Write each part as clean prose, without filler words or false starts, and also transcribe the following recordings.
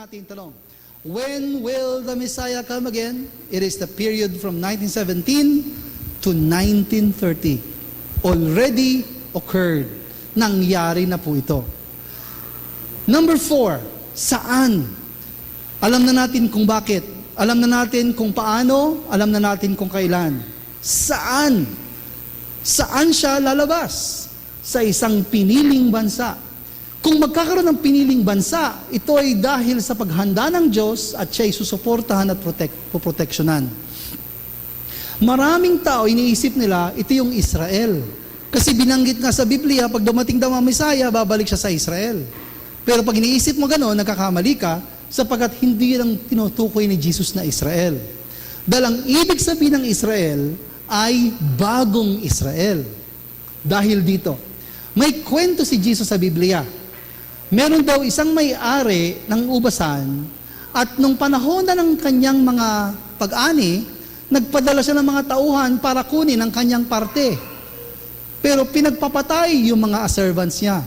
natin tanong. When will the Messiah come again? It is the period from 1917 to 1930. Already occurred. Nangyari na po ito. Number 4, saan? Alam na natin kung bakit. Alam na natin kung paano. Alam na natin kung kailan. Saan? Saan siya lalabas? Sa isang piniling bansa. Kung magkakaroon ng piniling bansa, ito ay dahil sa paghanda ng Diyos at siya ay susuportahan at poproteksyonan. Maraming tao, iniisip nila, ito yung Israel. Kasi binanggit nga sa Biblia, pag dumating daw ang Messiah, babalik siya sa Israel. Pero pag iniisip mo gano'n, nagkakamali ka, sapagkat hindi lang tinutukoy ni Jesus na Israel. Dahil ang ibig sabihin ng Israel ay bagong Israel. Dahil dito, may kwento si Jesus sa Biblia. Meron daw isang may-ari ng ubasan at nung panahon na ng kanyang mga pag-ani, nagpadala siya ng mga tauhan para kunin ang kanyang parte. Pero pinagpapatay yung mga servants niya.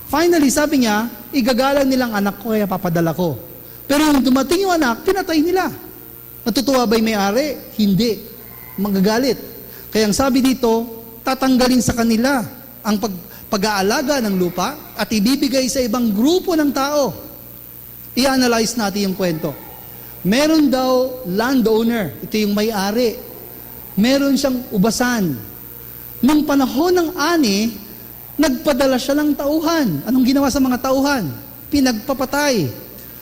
Finally, sabi niya, igagalang nilang anak ko kaya papadala ko. Pero nung dumating yung anak, pinatay nila. Natutuwa ba yung may-ari? Hindi. Magagalit. Kaya ang sabi dito, tatanggalin sa kanila ang pag-aalaga ng lupa at ibibigay sa ibang grupo ng tao. I-analyze natin yung kwento. Meron daw landowner, ito yung may-ari. Meron siyang ubasan. Nung panahon ng ani, nagpadala siya ng tauhan. Anong ginawa sa mga tauhan? Pinagpapatay.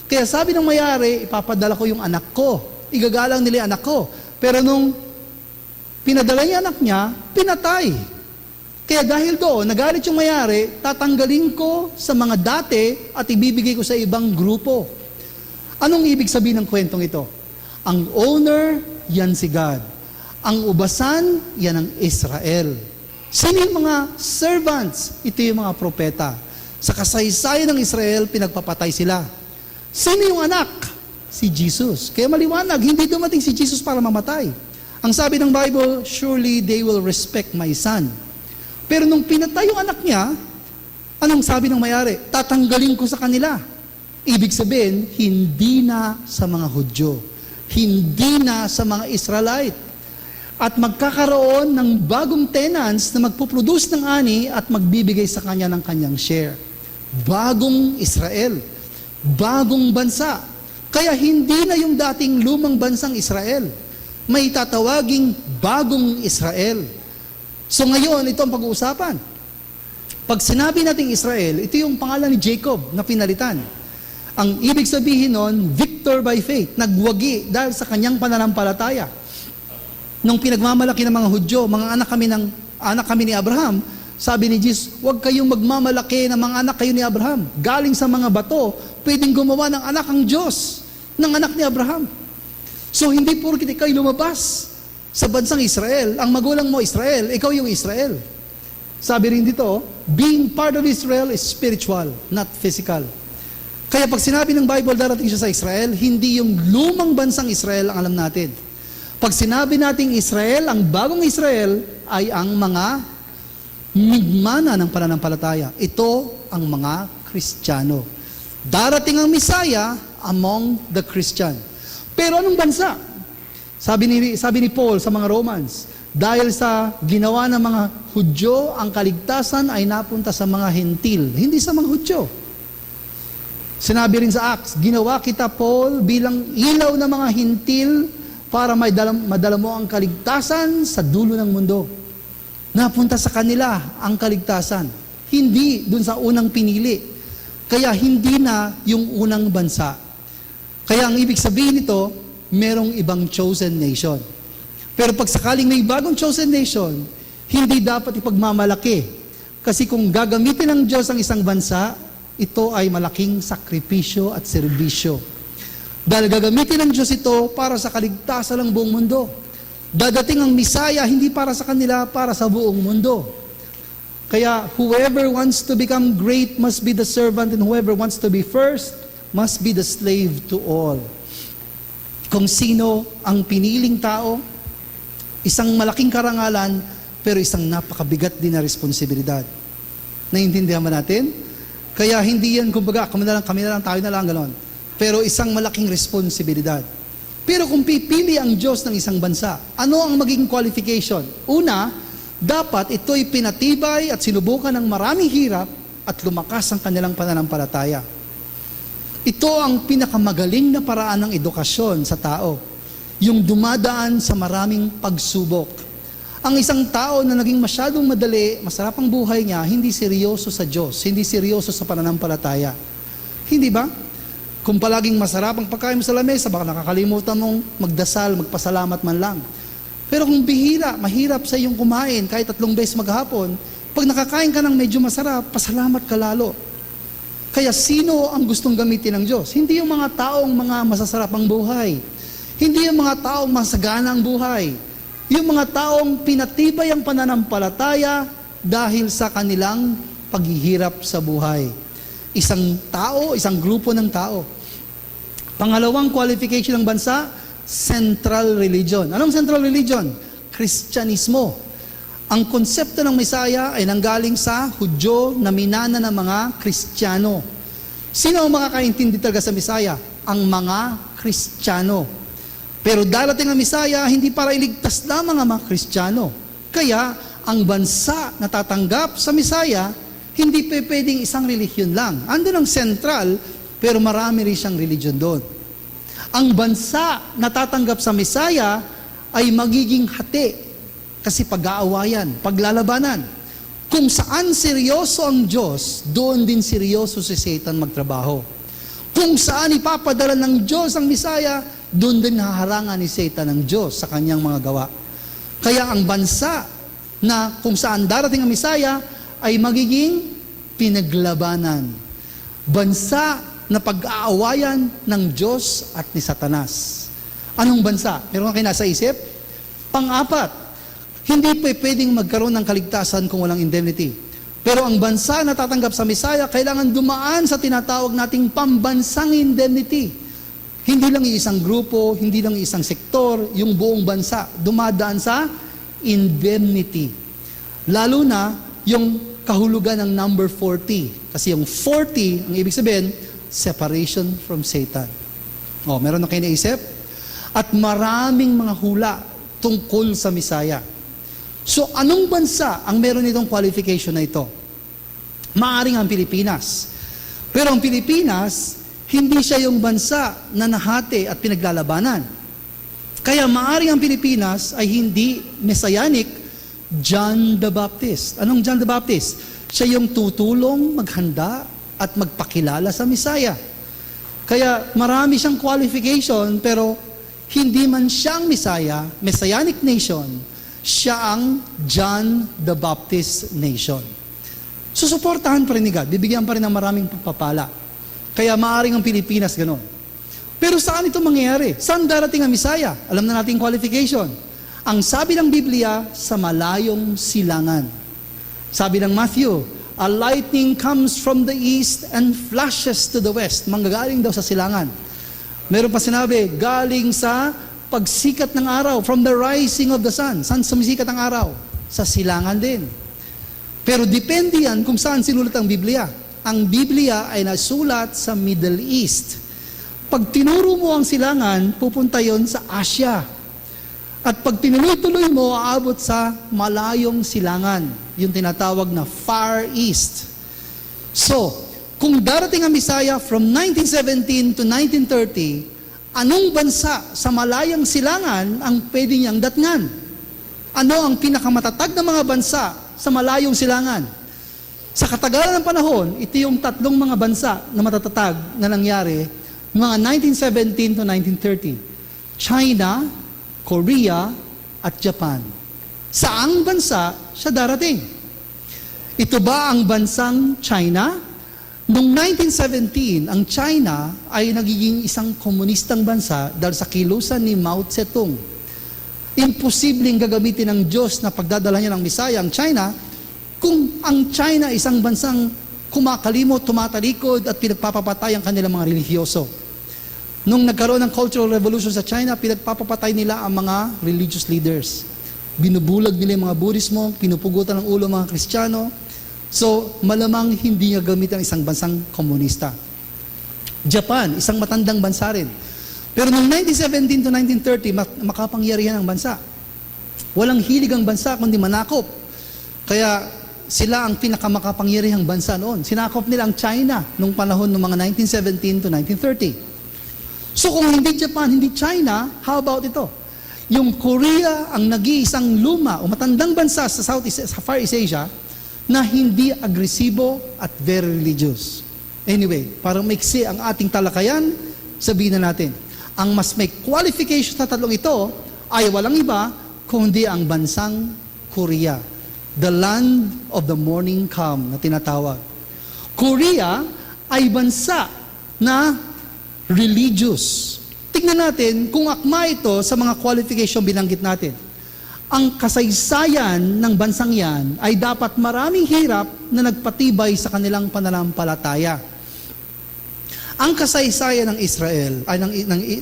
Kaya sabi ng may-ari, ipapadala ko yung anak ko. Igagalang nila yung anak ko. Pero nung pinadala niya anak niya, pinatay. Kaya dahil doon, nagalit yung may-ari, tatanggalin ko sa mga dati at ibibigay ko sa ibang grupo. Anong ibig sabihin ng kwentong ito? Ang owner, yan si God. Ang ubasan, yan ang Israel. Sino yung mga servants? Ito yung mga propeta. Sa kasaysayan ng Israel, pinagpapatay sila. Sino yung anak? Si Jesus. Kaya maliwanag, hindi dumating si Jesus para mamatay. Ang sabi ng Bible, surely they will respect my son. Pero nung pinatay yung anak niya, anong sabi ng may-ari? Tatanggalin ko sa kanila. Ibig sabihin, hindi na sa mga Hudyo. Hindi na sa mga Israelite. At magkakaroon ng bagong tenants na magpuproduce ng ani at magbibigay sa kanya ng kanyang share. Bagong Israel. Bagong bansa. Kaya hindi na yung dating lumang bansang Israel. May tatawaging bagong Israel. So ngayon, ito ang pag-uusapan. Pag sinabi nating Israel, ito yung pangalan ni Jacob na pinalitan. Ang ibig sabihin nun, victor by faith, nagwagi dahil sa kanyang pananampalataya. Nung pinagmamalaki ng mga Hudyo, mga anak kami ni Abraham, sabi ni Jesus, huwag kayong magmamalaki ng mga anak kayo ni Abraham. Galing sa mga bato, pwedeng gumawa ng anak ang Diyos, ng anak ni Abraham. So hindi porkit ikaw lumabas sa bansang Israel, ang magulang mo Israel, ikaw yung Israel. Sabi rin dito, being part of Israel is spiritual, not physical. Kaya pag sinabi ng Bible darating siya sa Israel, hindi yung lumang bansang Israel ang alam natin. Pag sinabi nating Israel, ang bagong Israel ay ang mga migmana ng pananampalataya. Ito ang mga Kristiyano. Darating ang Messiah among the Christian. Pero anong bansa? Sabi ni Paul sa mga Romans, dahil sa ginawa ng mga Hudyo, ang kaligtasan ay napunta sa mga Hentil, hindi sa mga Hudyo. Sinabi rin sa Acts, ginawa kita Paul bilang ilaw ng mga Hentil para madala mo ang kaligtasan sa dulo ng mundo. Napunta sa kanila ang kaligtasan, hindi dun sa unang pinili. Kaya hindi na yung unang bansa. Kaya ang ibig sabihin nito, merong ibang chosen nation. Pero pag sakaling may bagong chosen nation, hindi dapat ipagmamalaki. Kasi kung gagamitin ng Diyos ang isang bansa, ito ay malaking sakripisyo at serbisyo. Dahil gagamitin ng Diyos ito para sa kaligtasan ng buong mundo. Dadating ang Messiah, hindi para sa kanila, para sa buong mundo. Kaya whoever wants to become great must be the servant, and whoever wants to be first must be the slave to all. Kung sino ang piniling tao, isang malaking karangalan, pero isang napakabigat din na responsibilidad. Naiintindihan ba natin? Kaya hindi yan, kumbaga, kami na lang, tayo na lang, gano'n. pero isang malaking responsibilidad. Pero kung pipili ang Diyos ng isang bansa, ano ang magiging qualification? Una, dapat ito'y pinatibay at sinubukan ng maraming hirap at lumakas ang kanilang pananampalataya. Ito ang pinakamagaling na paraan ng edukasyon sa tao, yung dumadaan sa maraming pagsubok. Ang isang tao na naging masyadong madali, masarap ang buhay niya, hindi seryoso sa Diyos, hindi seryoso sa pananampalataya. Hindi ba? Kung palaging masarap ang pagkain mo sa lamesa, baka nakakalimutan mong magdasal, magpasalamat man lang. Pero kung bihira, mahirap sa iyong kumain kahit 3 beses maghapon, pag nakakain ka ng medyo masarap, pasalamat ka lalo. Kaya sino ang gustong gamitin ng Diyos? Hindi yung mga taong mga masasarap ang buhay. Hindi yung mga taong masagana ang buhay. Yung mga taong pinatibay ang pananampalataya dahil sa kanilang paghihirap sa buhay. Isang tao, isang grupo ng tao. Pangalawang qualification ng bansa, central religion. Anong central religion? Kristyanismo. Ang konsepto ng Mesaya ay nanggaling sa Hudyo na minana ng mga Kristiyano. Sino ang makakaintindi talaga sa Mesaya? Ang mga Kristiyano. Pero darating ang Mesaya, hindi para iligtas lamang ang mga Kristiyano. Kaya, ang bansa na tatanggap sa Mesaya, hindi pwedeng isang relihiyon lang. Andun ang central, pero marami rin siyang religion doon. Ang bansa na tatanggap sa Mesaya ay magiging hati kasi pag-aawayan, paglalabanan. Kung saan seryoso ang Diyos, doon din seryoso si Satan magtrabaho. Kung saan ipapadala ng Diyos ang Mesaya, doon din haharangan ni Satan ang Diyos sa kanyang mga gawa. Kaya ang bansa na kung saan darating ang Mesaya ay magiging pinaglabanan. Bansa na pag-aawayan ng Diyos at ni Satanas. Anong bansa? Meron kayo nasa isip? Pang-apat, hindi pwedeng magkaroon ng kaligtasan kung walang indemnity. Pero ang bansa na tatanggap sa Mesaya, kailangan dumaan sa tinatawag nating pambansang indemnity. Hindi lang isang grupo, hindi lang isang sektor, yung buong bansa dumadaan sa indemnity. Lalo na yung kahulugan ng number 40. Kasi yung 40, ang ibig sabihin, separation from Satan. Meron na kayo naisip? At maraming mga hula tungkol sa Mesaya. So, anong bansa ang meron itong qualification na ito? Maaring ang Pilipinas. Pero ang Pilipinas, hindi siya yung bansa na nahati at pinaglalabanan. Kaya maaring ang Pilipinas ay hindi messianic John the Baptist. Anong John the Baptist? Siya yung tutulong, maghanda, at magpakilala sa Mesaya. Kaya marami siyang qualification, pero hindi man siyang Mesaya, Messianic nation, siya ang John the Baptist nation. Susuportahan pa rin ni God, bibigyan pa rin ng maraming pagpapala. Kaya maaring ang Pilipinas ganon. Pero saan ito mangyayari? Saan darating ang Mesaya? Alam na natin qualification. Ang sabi ng Biblia, sa malayong silangan. Sabi ng Matthew, a lightning comes from the east and flashes to the west. Manggagaling daw sa silangan. Meron pa sinabi, galing sa pagsikat ng araw, from the rising of the sun. Saan sumisikat ang araw? Sa silangan din. Pero depende yan kung saan sinulat ang Biblia. Ang Biblia ay nasulat sa Middle East. Pag tinuro mo ang silangan, pupunta yon sa Asia. At pag tinuloy-tuloy mo, aabot sa malayong silangan. Yung tinatawag na Far East. So, kung darating ang Mesaya from 1917 to 1930, anong bansa sa malayang silangan ang pwede niyang datngan? Ano ang pinakamatatag na mga bansa sa malayong silangan? Sa katagalan ng panahon, ito yung 3 mga bansa na matatatag na nangyari mga 1917 to 1930. China, Korea, at Japan. Saang bansa siya darating? Ito ba ang bansang China? Noong 1917, ang China ay nagiging isang komunistang bansa dahil sa kilusan ni Mao Zedong. Imposibleng gagamitin ng Diyos na pagdadala niya ng Mesaya ang China kung ang China isang bansang kumakalimot, tumatalikod at pinagpapapatay ang kanilang mga relihiyoso. Nung nagkaroon ng Cultural Revolution sa China, pinagpapapatay nila ang mga religious leaders. Binubulag nila yung mga Buddhismo, pinupugutan ng ulo mga Kristiyano. So, malamang hindi niya gamitin ang isang bansang komunista. Japan, isang matandang bansa rin. Pero noong 1917 to 1930, makapangyarihan ang bansa. Walang hilig ang bansa kundi manakop. Kaya sila ang pinakamakapangyarihang bansa noon. Sinakop nila ang China noong panahon ng mga 1917 to 1930. So kung hindi Japan, hindi China, how about ito? Yung Korea ang nag-iisang luma o matandang bansa sa Far East Asia na hindi agresibo at very religious. Anyway, para maiksi ang ating talakayan, sabihin na natin, ang mas may qualification sa tatlong ito ay walang iba kundi ang bansang Korea. The land of the morning come na tinatawag. Korea ay bansa na religious. Tingnan natin kung akma ito sa mga qualification binanggit natin. Ang kasaysayan ng bansang yan ay dapat maraming hirap na nagpatibay sa kanilang pananampalataya. Ang kasaysayan ng Israel, ay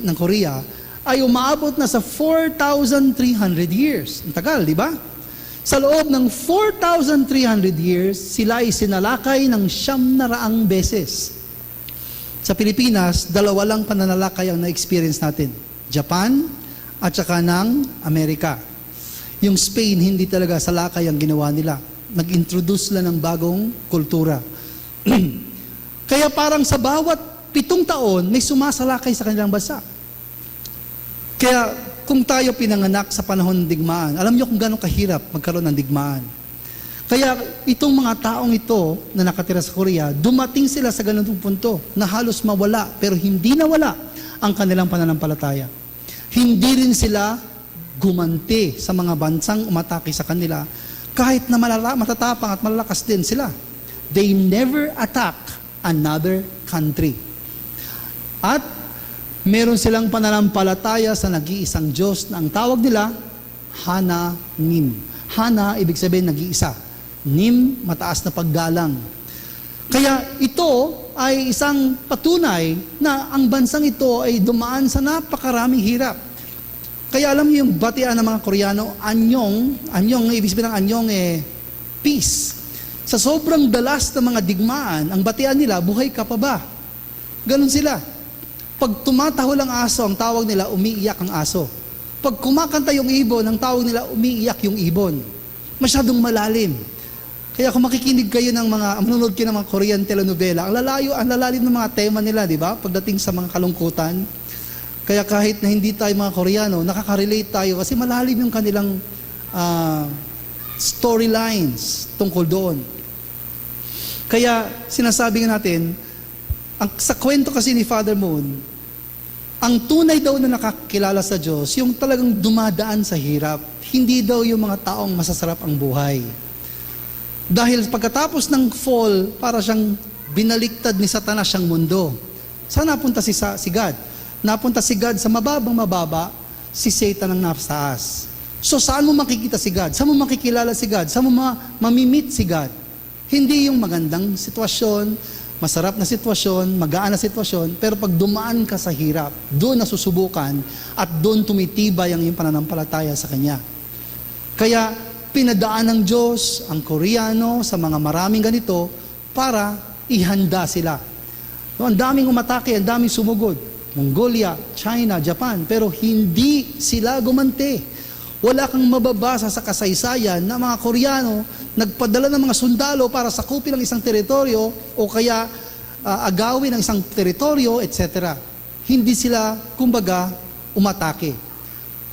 ng Korea, ay umaabot na sa 4,300 years. Ang tagal, di ba? Sa loob ng 4,300 years, sila ay sinalakay ng 900 beses. Sa Pilipinas, dalawa lang pananalakay ang na-experience natin. Japan at saka ng Amerika. Yung Spain, hindi talaga salakay ang ginawa nila. Nag-introduce lang ng bagong kultura. Kaya parang sa bawat 7 taon, may sumasalakay sa kanilang bansa. Kaya kung tayo pinanganak sa panahon ng digmaan, alam niyo kung gano'ng kahirap magkaroon ng digmaan. Kaya itong mga taong ito na nakatira sa Korea, dumating sila sa ganitong punto na halos mawala, pero hindi nawala ang kanilang pananampalataya. Hindi rin sila gumanti sa mga bansang umatake sa kanila, kahit na matatapang at malalakas din sila. They never attack another country. At meron silang pananampalataya sa nag-iisang Diyos na ang tawag nila, Hananim. Hana, ibig sabihin nag-iisa. Nim, mataas na paggalang. Kaya ito ay isang patunay na ang bansang ito ay dumaan sa napakaraming hirap. Kaya alam niyo yung batian ng mga Koreano, anyong, ibig sabihin ng anyong peace. Sa sobrang dalas ng mga digmaan, ang batian nila, buhay ka pa ba? Ganon sila. Pag tumatahol ang aso, ang tawag nila, umiiyak ang aso. Pag kumakanta yung ibon, ang tawag nila, umiiyak yung ibon. Masyadong malalim. Kaya kung makikinig kayo ng manonood kayo ng mga Korean telenovela, ang lalalim ng mga tema nila, di ba? Pagdating sa mga kalungkutan. Kaya kahit na hindi tayo mga Koreano, nakaka-relate tayo kasi malalim yung kanilang storylines tungkol doon. Kaya sinasabi nga natin, sa kwento kasi ni Father Moon, ang tunay daw na nakakilala sa Diyos, yung talagang dumadaan sa hirap, hindi daw yung mga taong masasarap ang buhay. Dahil pagkatapos ng fall, para siyang binaliktad ni Satanas siyang mundo. Saan napunta si God? Napunta si God sa mababa, si Satan ang nasa taas. So saan mo makikita si God? Saan mo makikilala si God? Saan mo mamimit si God? Hindi yung magandang sitwasyon, masarap na sitwasyon, magaan na sitwasyon, pero pag dumaan ka sa hirap, doon nasusubukan at doon tumitibay ang iyong pananampalataya sa Kanya. Kaya pinadaan ng Diyos ang Koreano sa mga maraming ganito para ihanda sila. So, ang daming umatake, ang daming sumugod. Mongolia, China, Japan, pero hindi sila gumanti. Wala kang mababasa sa kasaysayan na mga Koreano nagpadala ng mga sundalo para sakupin ang isang teritoryo o kaya agawin ang isang teritoryo, etc. Hindi sila, kumbaga, umatake.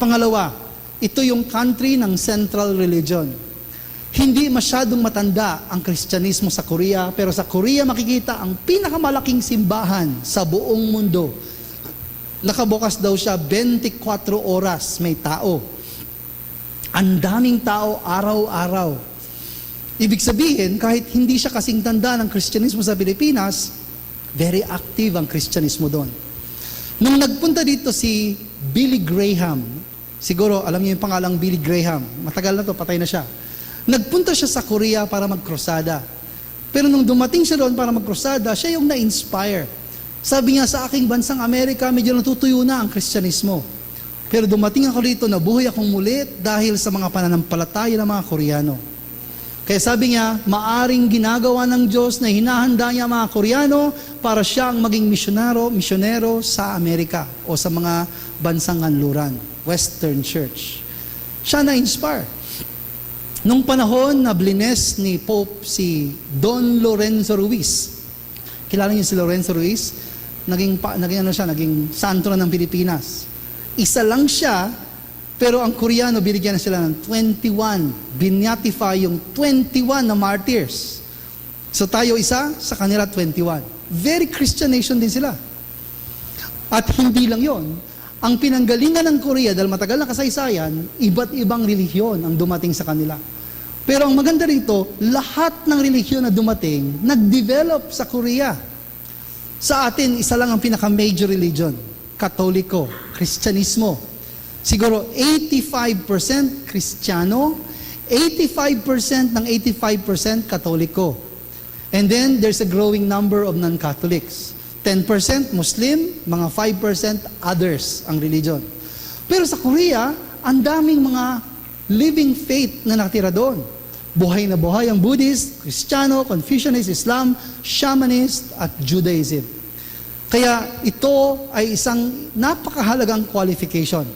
Pangalawa, ito yung country ng central religion. Hindi masyadong matanda ang Kristyanismo sa Korea, pero sa Korea makikita ang pinakamalaking simbahan sa buong mundo. Nakabukas daw siya 24 oras may tao. Ang daming tao araw-araw. Ibig sabihin, kahit hindi siya kasing tanda ng Kristyanismo sa Pilipinas, very active ang Kristyanismo doon. Nung nagpunta dito si Billy Graham, siguro alam niyo yung pangalang Billy Graham, matagal na to, patay na siya. Nagpunta siya sa Korea para magkrusada. Pero nung dumating siya doon para magkrusada, siya yung na-inspire. Sabi niya, sa aking bansang Amerika, medyo natutuyo na ang Kristyanismo. Pero dumating ako rito, nabuhay akong mulit dahil sa mga pananampalataya ng mga Koreano. Kaya sabi niya, maaring ginagawa ng Diyos na hinahanda niya mga Koreano para siya ang maging misyonero sa Amerika o sa mga bansang kanluran, Western Church. Siya na-inspire. Nung panahon na blines ni Pope si Don Lorenzo Ruiz, kilala niyo si Lorenzo Ruiz? Naging santo na ng Pilipinas. Isa lang siya, pero ang Koreano, binigyan na sila ng 21. Binatify yung 21 na martyrs. So tayo isa, sa kanila 21. Very Christian nation din sila. At hindi lang yon. Ang pinanggalingan ng Korea, dahil matagal na kasaysayan, iba't ibang relihiyon ang dumating sa kanila. Pero ang maganda rito, lahat ng relihiyon na dumating, nag-develop sa Korea. Sa atin, isa lang ang pinaka-major religion. Katoliko, Kristyanismo. Siguro 85% Kristiyano, 85% ng 85% Katoliko. And then there's a growing number of non-Catholics. 10% Muslim, mga 5% others ang religion. Pero sa Korea, ang daming mga living faith na nakatira doon. Buhay na buhay ang Buddhist, Kristiyano, Confucianist, Islam, Shamanist, at Judaism. Kaya ito ay isang napakahalagang qualification.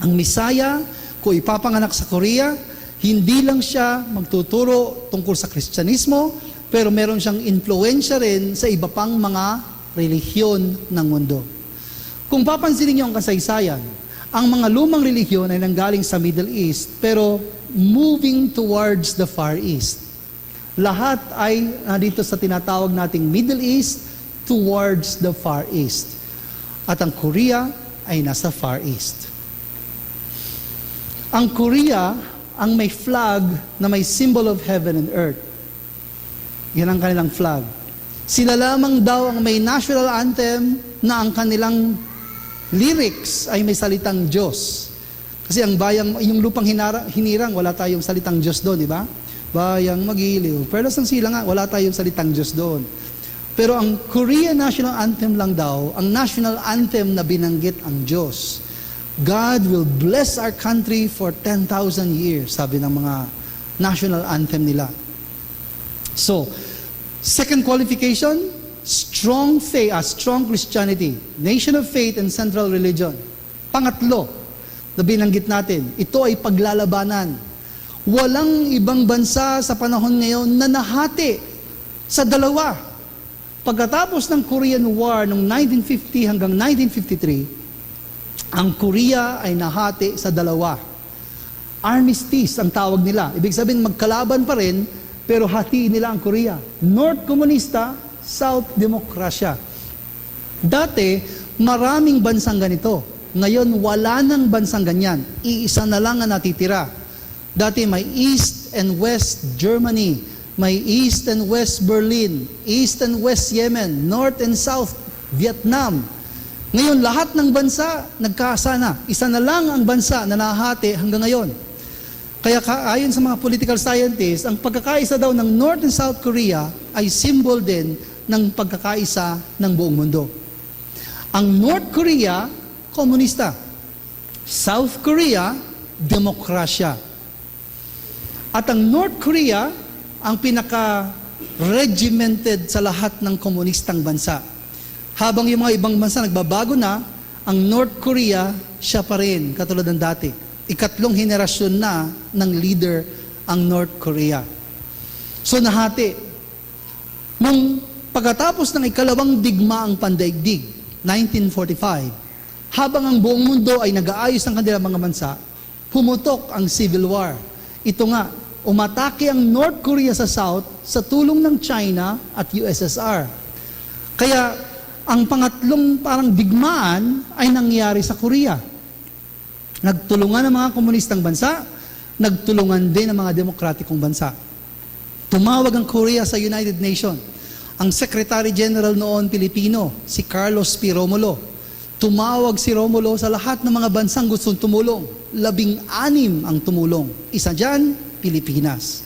Ang Misaya, kung ipapanganak sa Korea, hindi lang siya magtuturo tungkol sa Kristyanismo, pero meron siyang influensya rin sa iba pang mga relihiyon ng mundo. Kung papansinin niyo ang kasaysayan, ang mga lumang relihiyon ay nanggaling sa Middle East, pero moving towards the Far East. Lahat ay nandito sa tinatawag nating Middle East towards the Far East. At ang Korea ay nasa Far East. Ang Korea, ang may flag na may symbol of heaven and earth. Yan ang kanilang flag. Sila lamang daw ang may national anthem na ang kanilang lyrics ay may salitang Diyos. Kasi ang bayang, yung lupang hinirang, wala tayong salitang Diyos doon, di ba? Bayang magiliw. Pero sa sila nga, wala tayong salitang Diyos doon. Pero ang Korean national anthem lang daw, ang national anthem na binanggit ang Diyos. God will bless our country for 10,000 years, sabi ng mga national anthem nila. So, second qualification, strong faith, strong Christianity, nation of faith and central religion. Pangatlo, na binanggit natin, ito ay paglalabanan. Walang ibang bansa sa panahon ngayon na nahati sa dalawa. Pagkatapos ng Korean War noong 1950 hanggang 1953, ang Korea ay nahati sa dalawa. Armistice ang tawag nila. Ibig sabihin magkalaban pa rin, pero hatiin nila ang Korea. North Komunista, South Demokrasya. Dati, maraming bansang ganito. Ngayon, wala nang bansang ganyan. Iisa na lang ang natitira. Dati may East and West Germany, may East and West Berlin, East and West Yemen, North and South Vietnam. Ngayon, lahat ng bansa nagkasana. Isa na lang ang bansa na nahati hanggang ngayon. Kaya ayon sa mga political scientists, ang pagkakaisa daw ng North and South Korea ay symbol din ng pagkakaisa ng buong mundo. Ang North Korea, komunista. South Korea, demokrasya. At ang North Korea, ang pinaka-regimented sa lahat ng komunistang bansa. Habang yung mga ibang bansa nagbabago na, ang North Korea, siya pa rin, katulad ng dati. Ikatlong henerasyon na ng leader ang North Korea. So nahati. Nung pagkatapos ng ikalawang digmaang pandaigdig, 1945, habang ang buong mundo ay nag-aayos ng kanilang mga bansa, pumutok ang Civil War. Ito nga, umatake ang North Korea sa South sa tulong ng China at USSR. Kaya, ang pangatlong parang digmaan ay nangyari sa Korea. Nagtulungan ang mga komunistang bansa, nagtulungan din ang mga demokratikong bansa. Tumawag ang Korea sa United Nations. Ang Secretary General noon Pilipino, si Carlos P. Romulo. Tumawag si Romulo sa lahat ng mga bansang gustong tumulong. 16 ang tumulong. Isa dyan, Pilipinas.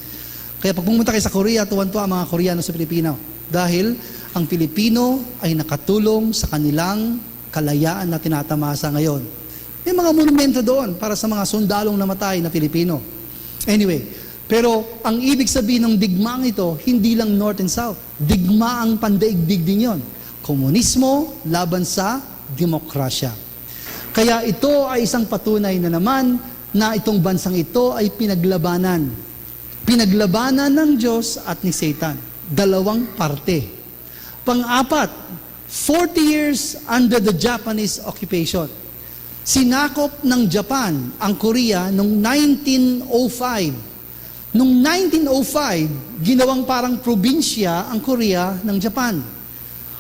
Kaya pag pumunta kayo sa Korea, tuwan-tuwa ang mga Koreano sa Pilipino. Dahil ang Pilipino ay nakatulong sa kanilang kalayaan na tinatamasa ngayon. May mga monumento doon para sa mga sundalong namatay na Pilipino. Anyway, Pero ang ibig sabihin ng digmaang ito, hindi lang North and South. Digmaang pandaigdig din yon. Komunismo laban sa demokrasya. Kaya ito ay isang patunay na naman na itong bansang ito ay pinaglabanan. Pinaglabanan ng Diyos at ni Satan. Dalawang parte. Pang-apat, 40 years under the Japanese occupation. Sinakop ng Japan ang Korea noong 1905. Noong 1905, ginawang parang probinsya ang Korea ng Japan.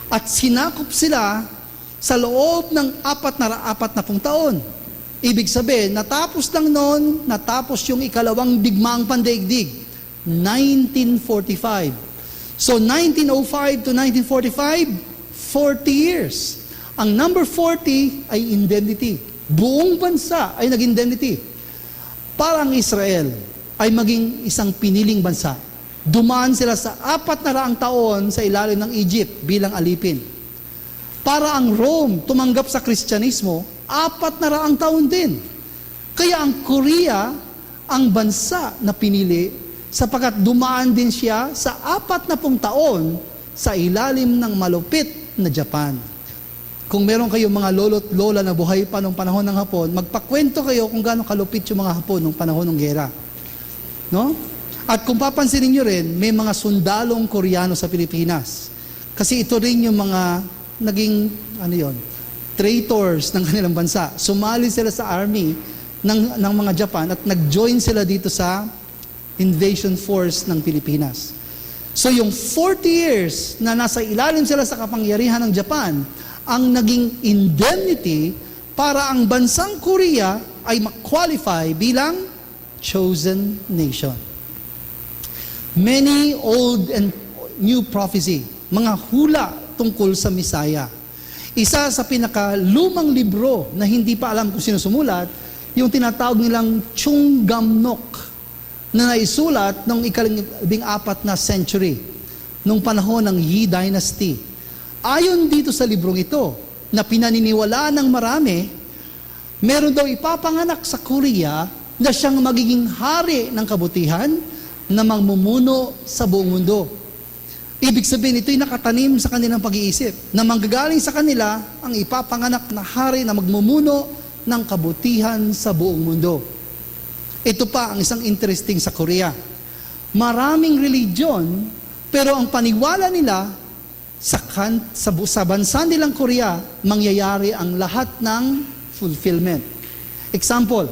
At sinakop sila sa loob ng 440 taon. Ibig sabihin, natapos lang noon, natapos yung ikalawang digmaang pandaigdig, 1945. So 1905 to 1945, 40 years. Ang number 40 ay indemnity. Buong bansa ay nag-indemnity. Para ang Israel ay maging isang piniling bansa. Dumaan sila sa 400 taon sa ilalim ng Egypt bilang alipin. Para ang Rome tumanggap sa Kristyanismo, 400 taon din. Kaya ang Korea ang bansa na pinili sapagkat dumaan din siya sa 40 taon sa ilalim ng malupit na Japan. Kung meron kayong mga lolo't lola na buhay pa nung panahon ng Hapon, magpakwento kayo kung gaano kalupit yung mga Hapon nung panahon ng gera. No? At kung papansinin nyo rin, may mga sundalong Koreano sa Pilipinas. Kasi ito rin yung mga naging, traitors ng kanilang bansa. Sumali sila sa army ng mga Japan at nag-join sila dito sa invasion force ng Pilipinas. So yung 40 years na nasa ilalim sila sa kapangyarihan ng Japan, ang naging indemnity para ang bansang Korea ay ma-qualify bilang chosen nation. Many old and new prophecy, mga hula tungkol sa Misaya. Isa sa pinakalumang libro na hindi pa alam kung sino sumulat, yung tinatawag nilang Chunggamnok, na naisulat noong ika-14 na century, nung panahon ng Yi Dynasty. Ayon dito sa librong ito, na pinaniniwalaan ng marami, meron daw ipapanganak sa Korea na siyang magiging hari ng kabutihan na mamumuno sa buong mundo. Ibig sabihin, ito'y nakatanim sa kanilang pag-iisip, na manggagaling sa kanila ang ipapanganak na hari na magmumuno ng kabutihan sa buong mundo. Ito pa ang isang interesting sa Korea. Maraming religion, pero ang paniwala nila sa bansa nilang Korea, mangyayari ang lahat ng fulfillment. Example,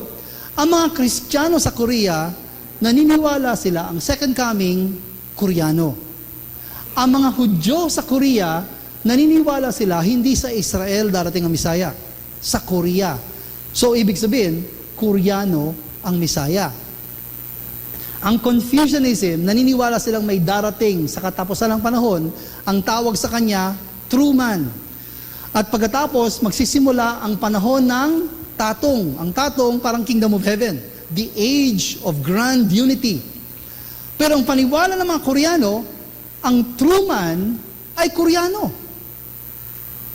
ang mga Kristiyano sa Korea, naniniwala sila ang second coming, Koreano. Ang mga Hudyo sa Korea, naniniwala sila hindi sa Israel darating ang Misaya, sa Korea. So, ibig sabihin, Koreano ang Misaya. Ang Confucianism, naniniwala silang may darating sa katapusan ng panahon, ang tawag sa kanya, Truman. At pagkatapos, magsisimula ang panahon ng Tatong. Ang Tatong parang Kingdom of Heaven, the age of grand unity. Pero ang paniwala ng mga Koreano, ang Truman ay Koreano.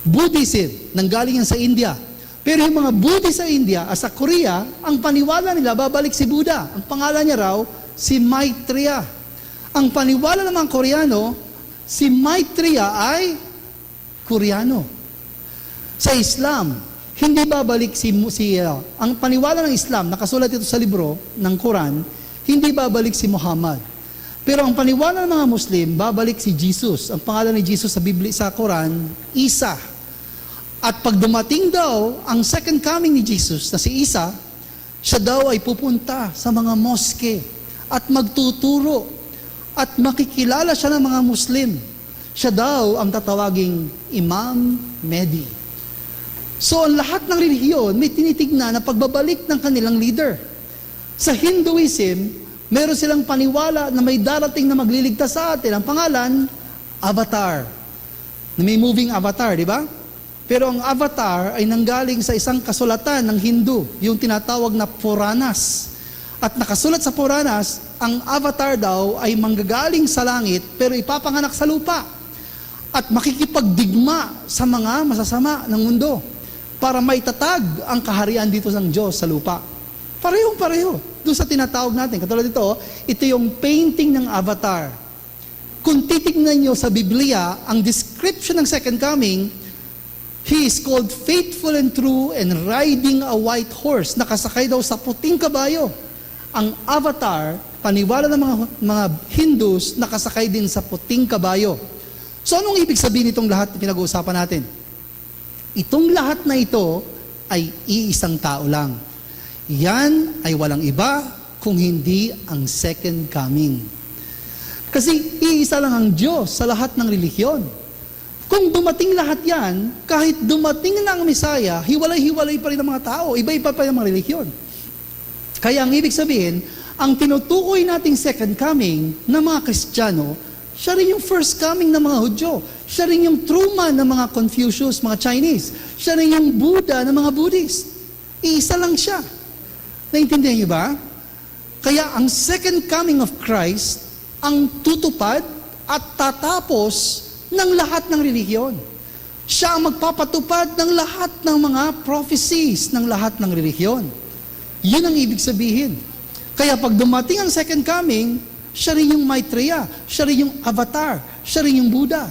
Buddhism, nanggaling yan sa India. Pero yung mga Buddhist sa India, sa Korea, ang paniwala nila, babalik si Buddha. Ang pangalan niya raw, si Maitreya. Ang paniwala ng mga Koreano, si Maitreya ay Koreano. Sa Islam, hindi babalik ang paniwala ng Islam, nakasulat ito sa libro ng Quran, hindi babalik si Muhammad. Pero ang paniwala ng mga Muslim, babalik si Jesus. Ang pangalan ni Jesus sa Biblia, sa Quran, Isa. At pag dumating daw ang second coming ni Jesus na si Isa, siya daw ay pupunta sa mga moske at magtuturo at makikilala siya ng mga Muslim. Siya daw ang tatawaging Imam Mehdi. So ang lahat ng relihiyon may tinitignan na pagbabalik ng kanilang leader. Sa Hinduism, meron silang paniwala na may darating na magliligtas sa atin. Ang pangalan, Avatar. Na may moving avatar, di ba? Pero ang avatar ay nanggaling sa isang kasulatan ng Hindu, yung tinatawag na Puranas. At nakasulat sa Puranas, ang avatar daw ay manggagaling sa langit pero ipapanganak sa lupa. At makikipagdigma sa mga masasama ng mundo para maitatag ang kaharian dito ng Diyos sa lupa. Parehong-pareho. Doon sa tinatawag natin. Katulad ito yung painting ng Avatar. Kung titignan nyo sa Biblia, ang description ng second coming, He is called faithful and true and riding a white horse. Nakasakay daw sa puting kabayo. Ang Avatar, paniwala ng mga Hindus, nakasakay din sa puting kabayo. So anong ibig sabihin itong lahat na pinag-uusapan natin? Itong lahat na ito ay iisang tao lang. Yan ay walang iba kung hindi ang second coming. Kasi iisa lang ang Diyos sa lahat ng relihiyon. Kung dumating lahat yan, kahit dumating na ang Mesaya, hiwalay-hiwalay pa rin ang mga tao, iba-iba pa yung mga relihiyon. Kaya ang ibig sabihin, ang tinutukoy nating second coming ng mga Kristiyano, siya rin yung first coming ng mga Hudyo. Siya rin yung Truman ng mga Confucius, mga Chinese. Siya rin yung Buddha ng mga Buddhist. Iisa lang siya. Naintindihan niyo ba? Kaya ang second coming of Christ ang tutupad at tatapos ng lahat ng relihiyon. Siya ang magpapatupad ng lahat ng mga prophecies ng lahat ng relihiyon. Yun ang ibig sabihin. Kaya pag dumating ang second coming, siya rin yung Maitreya, siya rin yung Avatar, siya rin yung Buddha.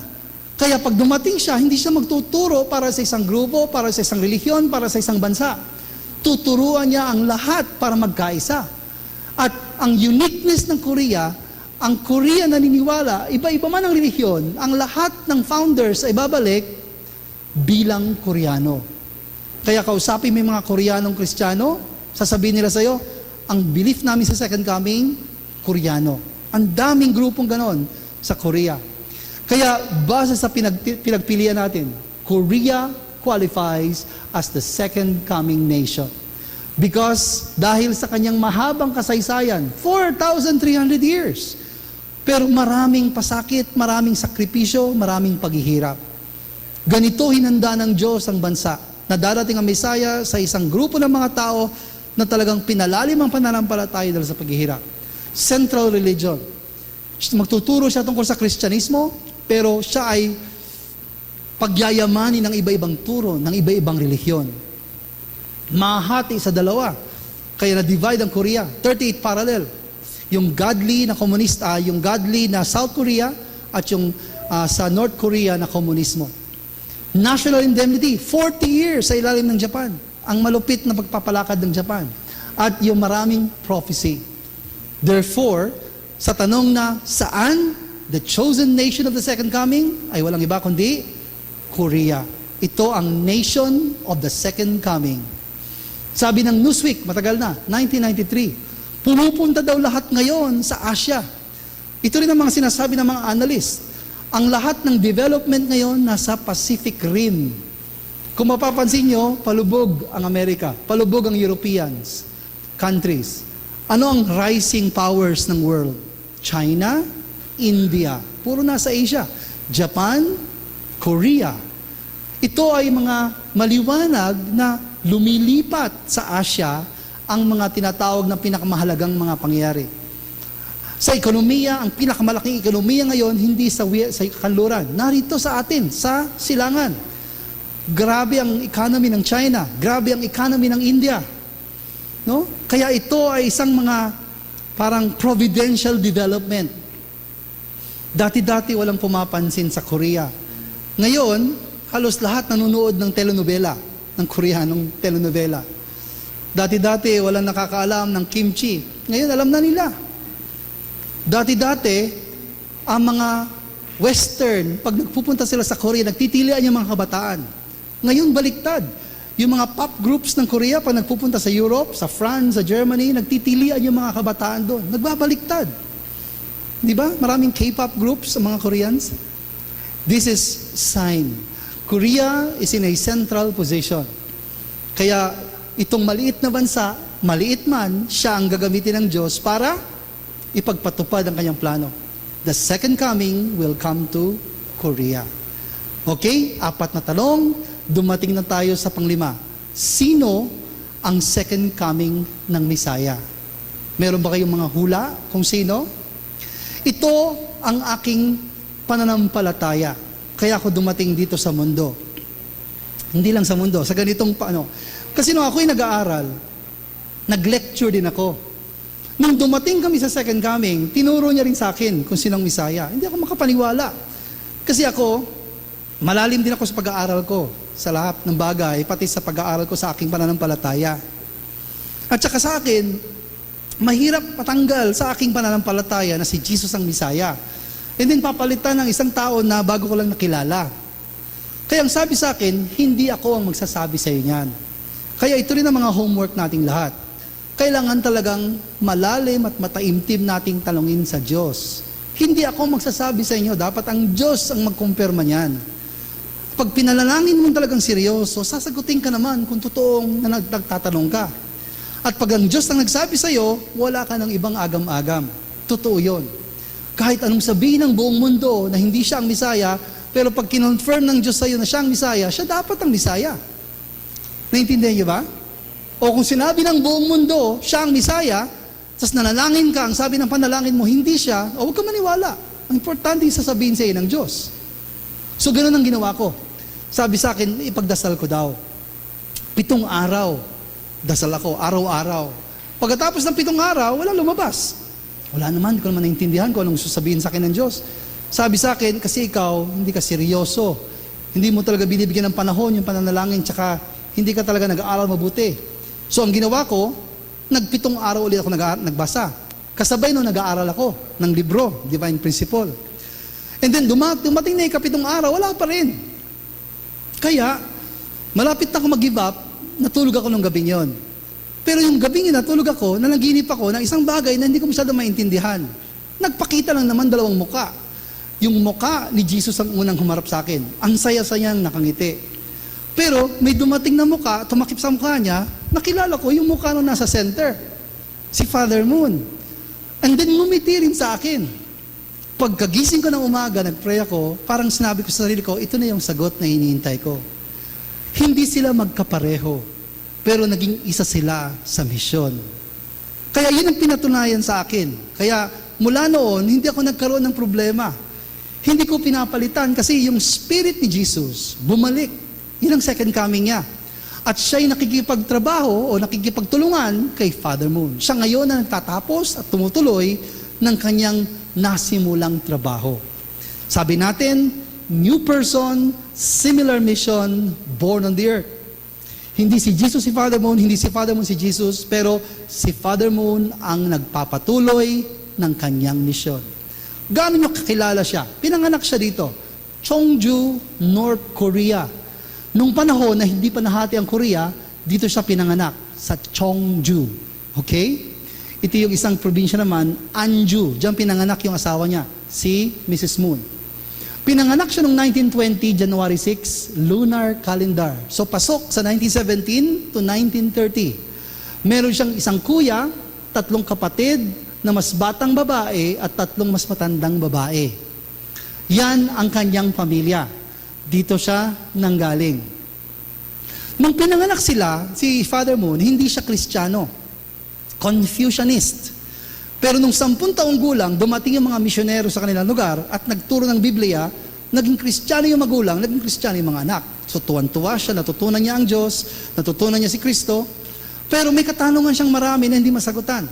Kaya pag dumating siya, hindi siya magtuturo para sa isang grupo, para sa isang relihiyon, para sa isang bansa. Tuturuan niya ang lahat para magkaisa. At ang uniqueness ng Korea, ang Korea naniniwala, iba-iba man ang relihiyon, ang lahat ng founders ay babalik bilang Koreano. Kaya kausapin mo yung mga Koreanong Kristiyano, sasabihin nila sa'yo, ang belief namin sa second coming, Koreano. Ang daming grupong ganon sa Korea. Kaya base sa pinagpilian natin, Korea qualifies as the second coming nation. Because dahil sa kanyang mahabang kasaysayan, 4,300 years. Pero maraming pasakit, maraming sakripisyo, maraming paghihirap. Ganito hinanda ng Diyos ang bansa na darating ang Mesaya sa isang grupo ng mga tao na talagang pinalalim ang pananampalataya dahil sa paghihirap. Central religion. Magtuturo siya tungkol sa Kristyanismo, pero siya ay pagyayamanin ng iba-ibang turo, ng iba-ibang relihiyon. Mahati sa dalawa. Kaya na-divide ang Korea. 38 parallel. Yung godly na komunista, yung godly na South Korea, at yung sa North Korea na komunismo. National indemnity, 40 years sa ilalim ng Japan. Ang malupit na pagpapalakad ng Japan. At yung maraming prophecy. Therefore, sa tanong na saan the chosen nation of the second coming, ay walang iba kundi Korea. Ito ang nation of the second coming. Sabi ng Newsweek, matagal na, 1993, pumupunta daw lahat ngayon sa Asia. Ito rin ang mga sinasabi ng mga analyst. Ang lahat ng development ngayon nasa Pacific Rim. Kung mapapansin nyo, palubog ang Amerika, palubog ang Europeans, countries. Ano ang rising powers ng world? China, India, puro nasa Asia. Japan, Korea. Ito ay mga maliwanag na lumilipat sa Asia ang mga tinatawag na pinakamahalagang mga pangyayari. Sa ekonomiya, ang pinakamalaking ekonomiya ngayon, hindi sa kanluran. Narito sa atin, sa silangan. Grabe ang economy ng China. Grabe ang economy ng India. No? Kaya ito ay isang mga parang providential development. Dati-dati walang pumapansin sa Korea. Ngayon, halos lahat nanonood ng telenovela, ng Koreanong telenovela. Dati-dati walang nakakaalam ng kimchi. Ngayon, alam na nila. Dati-dati, ang mga Western, pag nagpupunta sila sa Korea, nagtitilian yung mga kabataan. Ngayon, baliktad. Yung mga pop groups ng Korea, pag nagpupunta sa Europe, sa France, sa Germany, nagtitilian yung mga kabataan doon. Nagbabaliktad. Di ba? Maraming K-pop groups sa mga Koreans. This is sign. Korea is in a central position. Kaya itong maliit na bansa, maliit man, siya ang gagamitin ng Diyos para ipagpatupad ang kanyang plano. The second coming will come to Korea. Okay? 4 na tanong. Dumating na tayo sa panglima. Sino ang second coming ng Mesaya? Meron ba kayong mga hula kung sino? Ito ang aking pananampalataya. Kaya ako dumating dito sa mundo. Hindi lang sa mundo, sa ganitong paano. Kasi nung ako'y nag-aaral, Nag-lecture din ako. Nung dumating kami sa second coming, tinuro niya rin sa akin kung sinong Misaya. Hindi ako makapaniwala. Kasi ako, malalim din ako sa pag-aaral ko sa lahat ng bagay, pati sa pag-aaral ko sa aking pananampalataya. At saka sa akin, mahirap patanggal sa aking pananampalataya na si Jesus ang Misaya. And then papalitan ng isang tao na bago ko lang nakilala. Kaya ang sabi sa akin, hindi ako ang magsasabi sa iyo niyan. Kaya ito rin ang mga homework nating lahat. Kailangan talagang malalim at mataimtim nating talungin sa Diyos. Hindi ako magsasabi sa inyo, dapat ang Diyos ang magkumpirma niyan. Pag pinalangin mo talagang seryoso, sasagutin ka naman kung totoong na nagtatanong ka. At pag ang Diyos ang nagsabi sa iyo, wala ka ng ibang agam-agam. Totoo yun. Kahit anong sabihin ng buong mundo na hindi siya ang Misaya, pero pag kinonfirm ng Diyos sa iyo na siya ang Misaya, siya dapat ang Misaya. Naintindihan niyo ba? O kung sinabi ng buong mundo, siya ang Misaya, tapos nanalangin ka, ang sabi ng panalangin mo, hindi siya, o huwag ka maniwala. Ang importante yung sasabihin sa iyo ng Diyos. So ganoon ang ginawa ko. Sabi sa akin, ipagdasal ko daw. 7 araw, dasal ako, araw-araw. Pagkatapos ng 7 araw, wala lumabas. Wala naman, hindi ko naman naintindihan kung anong sasabihin sa akin ng Diyos. Sabi sa akin, kasi ikaw, hindi ka seryoso. Hindi mo talaga binibigyan ng panahon, yung pananalangin, tsaka hindi ka talaga nag-aaral mabuti. So ang ginawa ko, 7 araw ulit ako nagbasa. Kasabay nung nag-aaral ako ng libro, Divine Principle. And then dumating na yung 7 araw, wala pa rin. Kaya, malapit na ako mag-give up, natulog ako nung gabing yon. Pero yung gabing yun, natulog ako, nanaginip ako ng isang bagay na hindi ko masyado maintindihan. Nagpakita lang naman 2 muka. Yung muka ni Jesus ang unang humarap sa akin. Ang saya-sayang nakangiti. Pero may dumating na muka, tumakip sa mukha niya, nakilala ko yung mukha nung nasa center. Si Father Moon. And then ngumiti rin sa akin. Pagkagising ko ng umaga, nag-pray ako, parang sinabi ko sa sarili ko, ito na yung sagot na hinihintay ko. Hindi sila magkapareho, pero naging isa sila sa misyon. Kaya yun ang pinatunayan sa akin. Kaya mula noon, hindi ako nagkaroon ng problema. Hindi ko pinapalitan kasi yung spirit ni Jesus bumalik. Yun ang second coming niya. At siya'y nakikipagtrabaho o nakikipagtulungan kay Father Moon. Siya ngayon na nagtatapos at tumutuloy ng kanyang nasimulang trabaho. Sabi natin, new person, similar mission, born on the earth. Hindi si Jesus si Father Moon, hindi si Father Moon si Jesus, pero si Father Moon ang nagpapatuloy ng kanyang misyon. Gaano nyo kakilala siya? Pinanganak siya dito, Cheongju, North Korea. Nung panahon na hindi pa nahati ang Korea, dito siya pinanganak, sa Cheongju. Okay? Ito yung isang probinsya naman, Anju. Diyan pinanganak yung asawa niya, si Mrs. Moon. Pinanganak siya noong 1920, January 6, lunar calendar. So pasok sa 1917 to 1930. Meron siyang isang kuya, 3 kapatid na mas batang babae at 3 mas matandang babae. Yan ang kanyang pamilya. Dito siya nanggaling. Nung pinanganak sila, si Father Moon, hindi siya Kristiyano. Confucianist. Pero nung 10 taong gulang, dumating yung mga misyonero sa kanilang lugar at nagturo ng Biblia, naging Kristiyano yung magulang, naging Kristiyano yung mga anak. So tuwan-tuwa siya, natutunan niya ang Diyos, natutunan niya si Kristo, pero may katanungan siyang marami na hindi masagutan.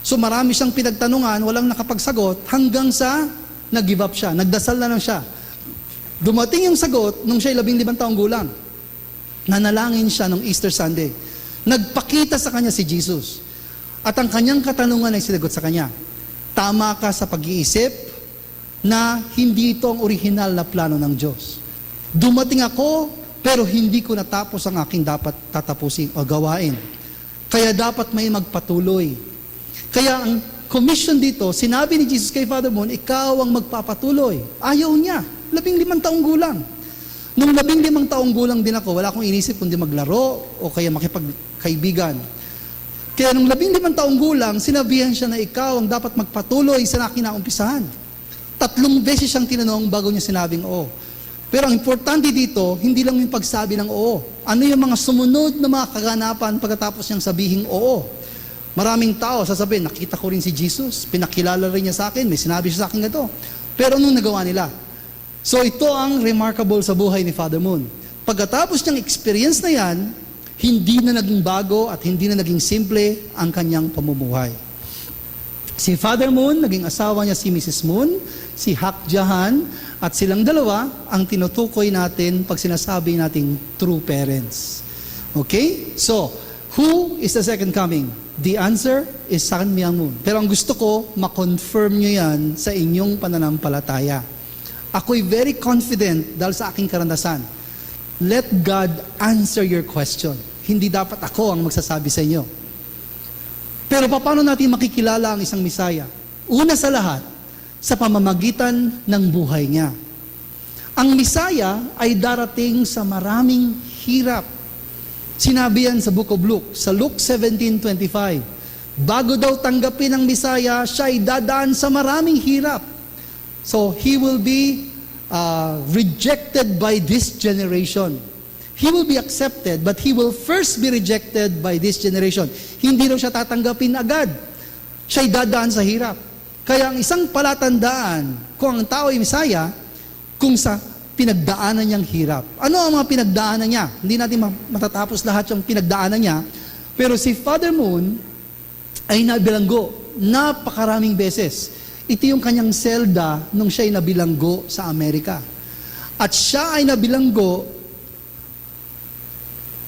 So marami siyang pinagtanungan, walang nakapagsagot, hanggang sa nag-give up siya, nagdasal na lang siya. Dumating yung sagot nung siya'y 15 taong gulang. Nanalangin siya nung Easter Sunday. Nagpakita sa kanya si Jesus. At ang kanyang katanungan ay sinagot sa kanya. Tama ka sa pag-iisip na hindi ito ang orihinal na plano ng Diyos. Dumating ako, pero hindi ko natapos ang aking dapat tatapusin o gawain. Kaya dapat may magpatuloy. Kaya ang commission dito, sinabi ni Jesus kay Father Moon, ikaw ang magpapatuloy. Ayaw niya. 15 taong gulang. Nung 15 taong gulang din ako, wala akong inisip kundi maglaro o kaya makipagkaibigan. Kaya nung 15 taong gulang, sinabihan siya na ikaw ang dapat magpatuloy sa kinaumpisahan. 3 beses siyang tinanong bago niya sinabing oo. Pero ang importante dito, hindi lang yung pagsabi ng oo. Ano yung mga sumunod na mga kaganapan pagkatapos niyang sabihing oo? Maraming tao sasabihin, nakita ko rin si Jesus, pinakilala rin niya sa akin, may sinabi siya sa akin ito. Pero anong nagawa nila? So ito ang remarkable sa buhay ni Father Moon. Pagkatapos niyang experience na yan, Hindi na naging bago at hindi na naging simple ang kanyang pamumuhay. Si Father Moon, naging asawa niya si Mrs. Moon, si Hak Jahan, at silang dalawa ang tinutukoy natin pag sinasabi nating true parents. Okay? So, who is the second coming? The answer is Sun Myung Moon. Pero ang gusto ko, ma-confirm nyo yan sa inyong pananampalataya. Ako'y very confident dahil sa aking karanasan. Let God answer your question. Hindi dapat ako ang magsasabi sa inyo. Pero paano natin makikilala ang isang Misaya? Una sa lahat, sa pamamagitan ng buhay niya. Ang Misaya ay darating sa maraming hirap. Sinabi yan sa Book of Luke, sa Luke 17:25. Bago daw tanggapin ang Misaya, siya ay dadaan sa maraming hirap. So, he will be rejected by this generation. He will be accepted, but he will first be rejected by this generation. Hindi raw siya tatanggapin agad. Siya'y dadaan sa hirap. Kaya ang isang palatandaan, kung ang tao ay Misaya, kung sa pinagdaanan niyang hirap. Ano ang mga pinagdaanan niya? Hindi natin matatapos lahat yung pinagdaanan niya. Pero si Father Moon ay nabilanggo napakaraming beses. Ito yung kanyang selda nung siya'y nabilanggo sa Amerika. At siya ay nabilanggo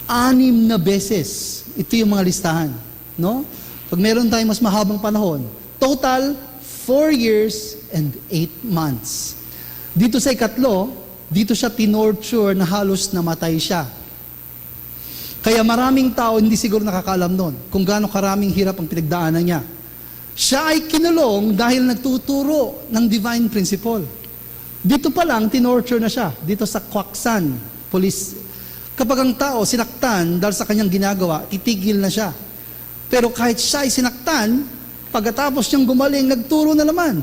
6 na beses. Ito yung mga listahan. No? Pag meron tayong mas mahabang panahon, total 4 years and 8 months. Dito sa ikatlo, dito siya tinorture na halos namatay siya. Kaya maraming tao hindi siguro nakakaalam nun kung gaano karaming hirap ang pinagdaanan niya. Siya ay kinulong dahil nagtuturo ng divine principle. Dito pa lang, tinorture na siya. Dito sa Kwaksan, police. Kapag ang tao sinaktan dahil sa kanyang ginagawa, titigil na siya. Pero kahit siya ay sinaktan, pagkatapos niyang gumaling, nagturo na naman.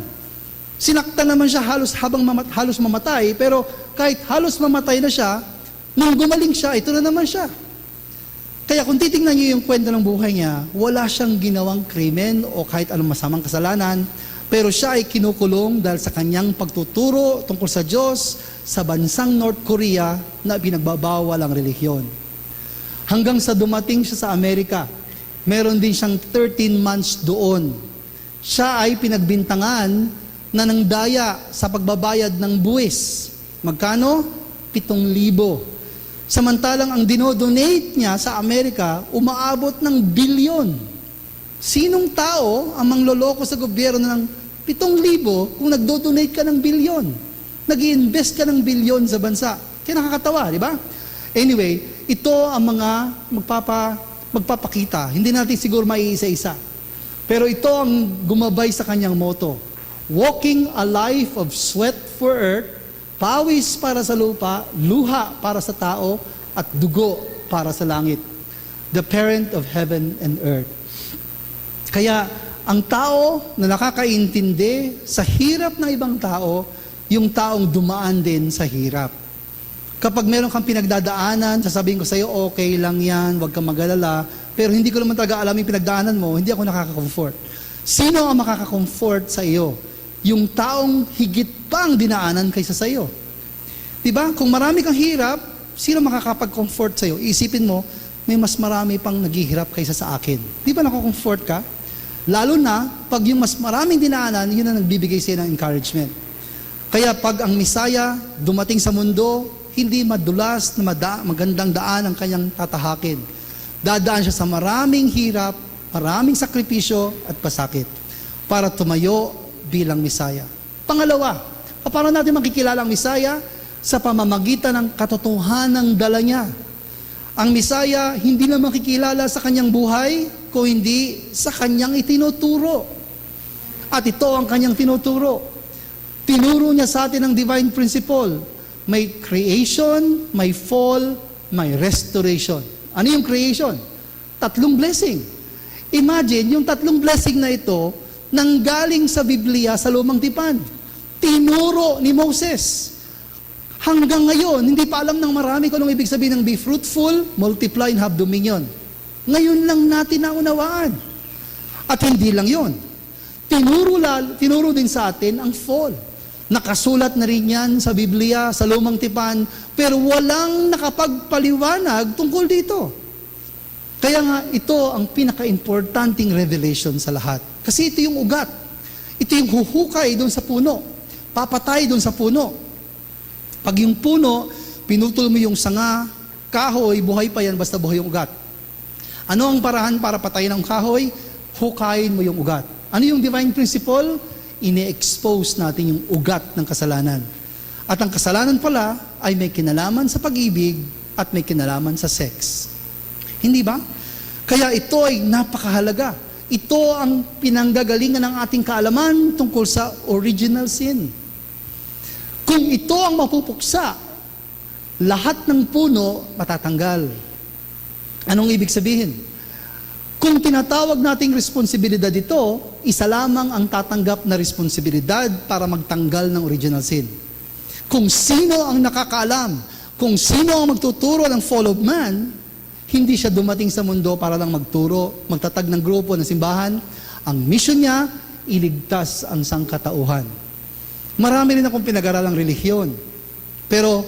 Sinaktan naman siya halos mamatay, pero kahit halos mamatay na siya, nung gumaling siya, ito na naman siya. Kaya kung titingnan niyo yung kwento ng buhay niya, wala siyang ginawang krimen o kahit anong masamang kasalanan, pero siya ay kinukulong dahil sa kanyang pagtuturo tungkol sa Diyos sa bansang North Korea na pinagbabawal ang relihiyon. Hanggang sa dumating siya sa Amerika, meron din siyang 13 months doon. Siya ay pinagbintangan na ng daya sa pagbabayad ng buwis. Magkano? 7,000. Samantalang ang dinodonate niya sa Amerika, umaabot ng bilyon. Sinong tao ang mangloloko sa gobyerno ng 7,000 kung nagdodonate ka ng bilyon? Nag-i-invest ka ng bilyon sa bansa. Kaya nakakatawa, di ba? Anyway, ito ang mga magpapakita. Hindi natin siguro maiisa-isa. Pero ito ang gumabay sa kanyang motto. Walking a life of sweat for earth, pawis para sa lupa, luha para sa tao, at dugo para sa langit. The parent of heaven and earth. Kaya, ang tao na nakakaintindi sa hirap ng ibang tao, yung taong dumaan din sa hirap. Kapag meron kang pinagdadaanan, sasabihin ko sa iyo, okay lang yan, huwag kang mag-alala, pero hindi ko naman talaga alam yung pinagdaanan mo, hindi ako nakaka-comfort. Sino ang makaka-comfort sa iyo? Yung taong higit pang dinaanan kaysa sa iyo. Diba? Kung marami kang hirap, sino makakapag-comfort sa iyo? Iisipin mo, may mas marami pang naghihirap kaysa sa akin. Di ba nako-comfort ka? Lalo na, pag yung mas maraming dinaanan, yun ang nagbibigay sa iyo ng encouragement. Kaya pag ang Misaya dumating sa mundo, hindi madulas na magandang daan ang kanyang tatahakin. Dadaan siya sa maraming hirap, maraming sakripisyo at pasakit para tumayo bilang Misaya. Pangalawa, paano natin makikilala ang Misaya? Sa pamamagitan ng katotohanan ng dala niya. Ang Misaya hindi na makikilala sa kanyang buhay kung hindi sa kanyang itinuturo. At ito ang kanyang tinuturo. Tinuro niya sa atin ang divine principle. May creation, may fall, may restoration. Ano yung creation? 3 blessing. Imagine, yung 3 blessing na ito, nanggaling sa Biblia sa Lumang Tipan. Tinuro ni Moses. Hanggang ngayon, hindi pa alam ng marami kung anong ibig sabihin ng be fruitful, multiply, and have dominion. Ngayon lang natin naunawaan. At hindi lang yon. Tinuro din sa atin ang fall. Nakasulat na rin yan sa Biblia, sa Lumang Tipan, pero walang nakapagpaliwanag tungkol dito. Kaya nga, ito ang pinaka-importanting revelation sa lahat. Kasi ito yung ugat. Ito yung huhukay doon sa puno. Papatay doon sa puno. Pag yung puno, pinutol mo yung sanga, kahoy, buhay pa yan, basta buhay yung ugat. Ano ang paraan para patayin ang kahoy? Hukayin mo yung ugat. Ano yung divine principle? Ine-expose natin yung ugat ng kasalanan. At ang kasalanan pala ay may kinalaman sa pag-ibig at may kinalaman sa sex. Hindi ba? Kaya ito ay napakahalaga. Ito ang pinanggagalingan ng ating kaalaman tungkol sa original sin. Kung ito ang mapupuksa, lahat ng puno matatanggal. Anong ibig sabihin? Kung tinatawag nating responsibilidad ito, isa lamang ang tatanggap na responsibilidad para magtanggal ng original sin. Kung sino ang nakakaalam, kung sino ang magtuturo ng fall of man, hindi siya dumating sa mundo para lang magturo, magtatag ng grupo ng simbahan. Ang mission niya, iligtas ang sangkatauhan. Marami rin akong pinag-aralang relihiyon. Pero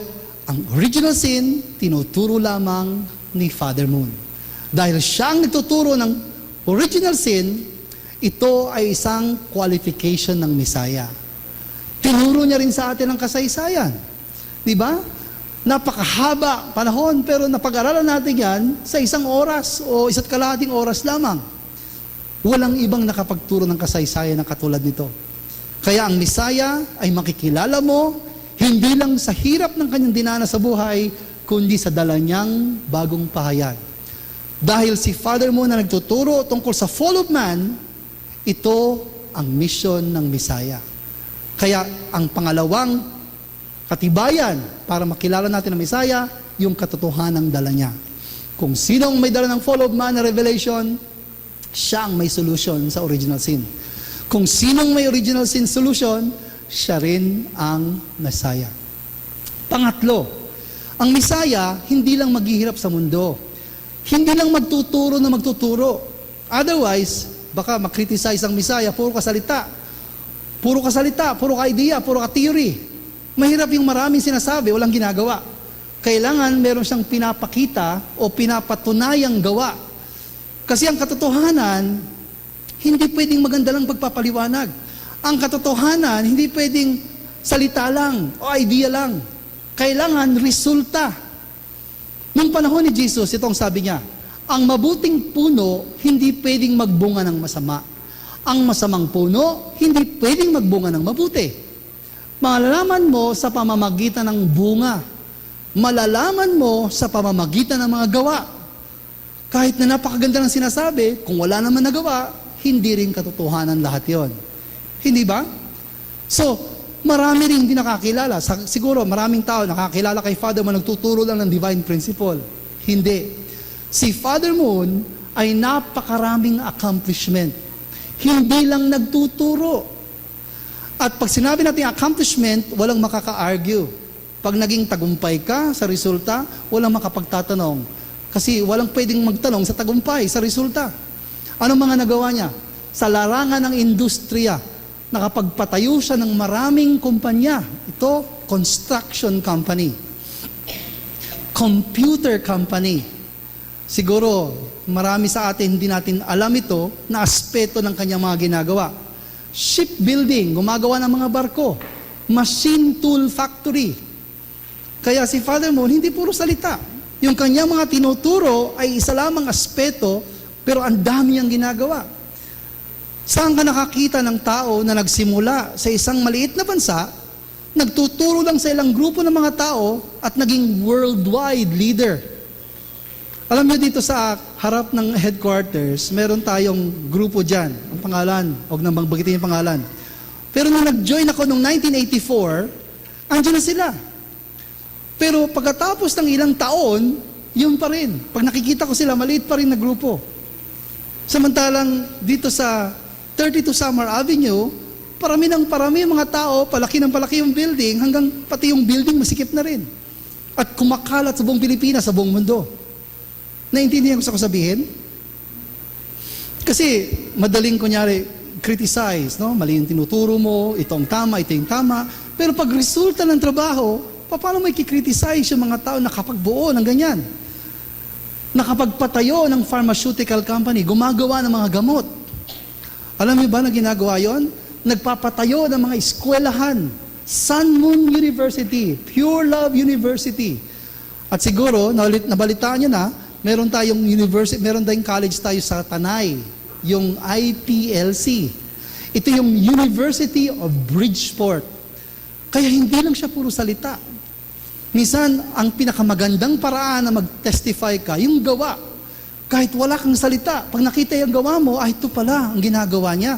ang original sin, tinuturo lamang ni Father Moon. Dahil siya ang nagtuturo ng original sin, ito ay isang qualification ng Messiah. Tinuro niya rin sa atin ang kasaysayan. Di ba? Napakahaba panahon, pero napag-aralan natin yan sa isang oras o isa't kalahating oras lamang. Walang ibang nakapagturo ng kasaysayan na katulad nito. Kaya ang Messiah ay makikilala mo, hindi lang sa hirap ng kanyang dinanas sa buhay, kundi sa dala niyang bagong pahayag. Dahil si Father Moon na nagtuturo tungkol sa fall of man, ito ang mission ng Messiah. Kaya ang pangalawang katibayan para makilala natin ang Messiah, yung katotohanan ng dala niya. Kung sino ang may dala ng fall of man na revelation, siya ang may solution sa original sin. Kung sinong may original sin solution, siya rin ang Messiah. Pangatlo, ang Messiah hindi lang maghihirap sa mundo. Hindi lang magtuturo na magtuturo. Otherwise, baka makriticize ang Messiah, puro kasalita. Puro kasalita, puro ka-idea, puro ka-theory. Mahirap yung maraming sinasabi, walang ginagawa. Kailangan meron siyang pinapakita o pinapatunayang gawa. Kasi ang katotohanan, hindi pwedeng maganda lang pagpapaliwanag. Ang katotohanan, hindi pwedeng salita lang o idea lang. Kailangan resulta. Nung panahon ni Jesus, itong sabi niya, ang mabuting puno, hindi pwedeng magbunga ng masama. Ang masamang puno, hindi pwedeng magbunga ng mabuti. Malalaman mo sa pamamagitan ng bunga. Malalaman mo sa pamamagitan ng mga gawa. Kahit na napakaganda ng sinasabi, kung wala naman nagawa, hindi rin katotohanan lahat yon. Hindi ba? So, marami rin hindi nakakilala. Siguro, maraming tao nakakilala kay Father Moon, nagtuturo lang ng divine principle. Hindi. Si Father Moon ay napakaraming accomplishment. Hindi lang nagtuturo. At pag sinabi natin accomplishment, walang makaka-argue. Pag naging tagumpay ka sa resulta, walang makapagtatanong. Kasi walang pwedeng magtanong sa tagumpay, sa resulta. Anong mga nagawa niya? Sa larangan ng industriya, nakapagpatayo siya ng maraming kumpanya. Ito, construction company. Computer company. Siguro, marami sa atin hindi natin alam ito na aspeto ng kanyang mga ginagawa. Shipbuilding, gumagawa ng mga barko. Machine tool factory. Kaya si Father Moon, hindi puro salita. Yung kanyang mga tinuturo ay isa lamang aspeto, pero ang dami niyang ginagawa. Saan ka nakakita ng tao na nagsimula sa isang maliit na bansa, nagtuturo lang sa ilang grupo ng mga tao at naging worldwide leader? Alam niyo dito sa harap ng headquarters, meron tayong grupo dyan. Ang pangalan, huwag nang banggitin yung pangalan. Pero nung nag-join ako noong 1984, andyan na sila. Pero pagkatapos ng ilang taon, yun pa rin. Pag nakikita ko sila, maliit pa rin na grupo. Samantalang dito sa 32 Summer Avenue, parami ng parami yung mga tao, palaki ng palaki yung building, hanggang pati yung building masikip na rin. At kumakalat sa buong Pilipinas, sa buong mundo. Naintindihan ko sa sabihin? Kasi madaling kunyari criticize, no? Mali yung tinuturo mo, ito ang tama, ito yung tama. Pero pag resulta ng trabaho, paano may kikriticize yung mga tao na kapag buo ng ganyan? nakapagpatayo ng pharmaceutical company, gumagawa ng mga gamot. Alam niyo ba na ginagawa yon? Nagpapatayo ng mga eskwelahan. Sun Moon University, Pure Love University. At siguro, nabalitaan niyo na, meron tayong university, meron tayong college tayo sa Tanay, yung IPLC. Ito yung University of Bridgeport. Kaya hindi lang siya puro salita. Minsan, ang pinakamagandang paraan na mag-testify ka, yung gawa. Kahit wala kang salita, pag nakita yung gawa mo, ito pala ang ginagawa niya.